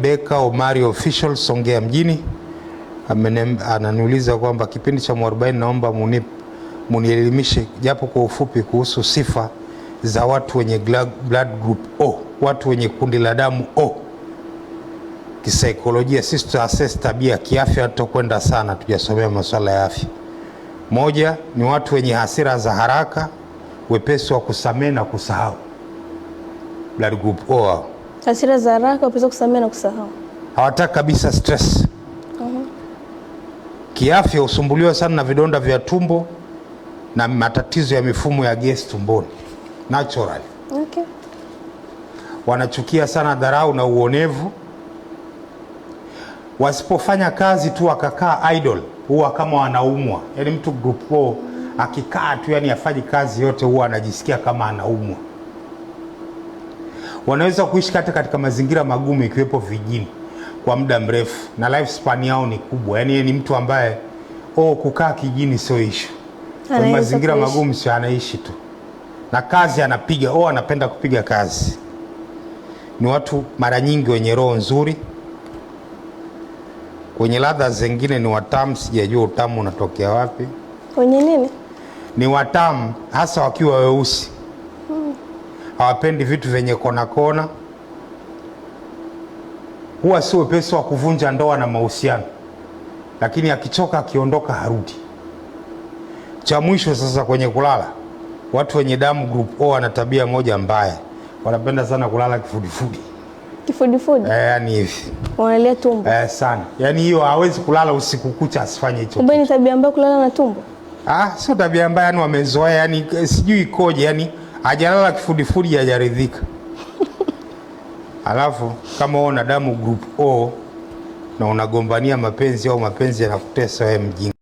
Mwandeka Omari Official Songea mjini ananiuliza kwamba kipindi cha Mwarobaini naomba munielimishe japo kwa ufupi kuhusu sifa za watu wenye blood group O, watu wenye kundi la damu O. Kisaikolojia sisi tutaassess tabia, kiafya tutakwenda sana, tujasomea masuala ya afya. Moja ni watu wenye hasira za haraka, wepesi wa kusamehe na kusahau. Blood group O. Hasira za haraka, wepesi wa kusamehe na kusahau. Hawataka kabisa stress. Kiafya usumbuliwa sana na vidonda vya tumbo na matatizo ya mifumo ya gesi tumboni. Natural. Okay. Wanachukia sana dharau na uonevu. Wasipofanya kazi tu wakakaa idle, huwa kama wanaumwa. Yaani mtu group O akikaa tu, yani afanye kazi yote, huwa anajisikia kama anaumwa. Wanaweza kuishi katika mazingira magumu ikiwepo vijijini kwa muda mrefu na lifespan yao ni kubwa. Yaani ni mtu ambaye kukaa kijijini sio issue. Kwa mazingira magumu sio, anaishi tu. Na kazi anapiga, anapenda kupiga kazi. Ni watu mara nyingi wenye roho nzuri. Kwenye ladha zingine ni watamu, sijajua utamu unatokea wapi. Kwenye nini? Ni watamu hasa wakiwa weusi. Hawapendi vitu vyenye kona kona. Huwa si wepesi wa kuvunja ndoa na mahusiano, lakini akichoka akiondoka harudi. Cha mwisho sasa, kwenye kulala, watu wenye damu group O wana tabia moja mbaya, wanapenda sana kulala kifudifudi. Kifudifudi? Yani hivi. Wanalia tumbo? Sana. Yani hiyo hawezi kulala usiku kucha asifanye hicho. Kumbe ni tabia mbaya kulala na tumbo? Sio tabia mbaya, yani wamezoea, yani sijui ikoje, yani hajalala kifudifudi hajaridhika. Alafu kama una damu group O na unagombania mapenzi au mapenzi yanakutesa, wewe mjinga.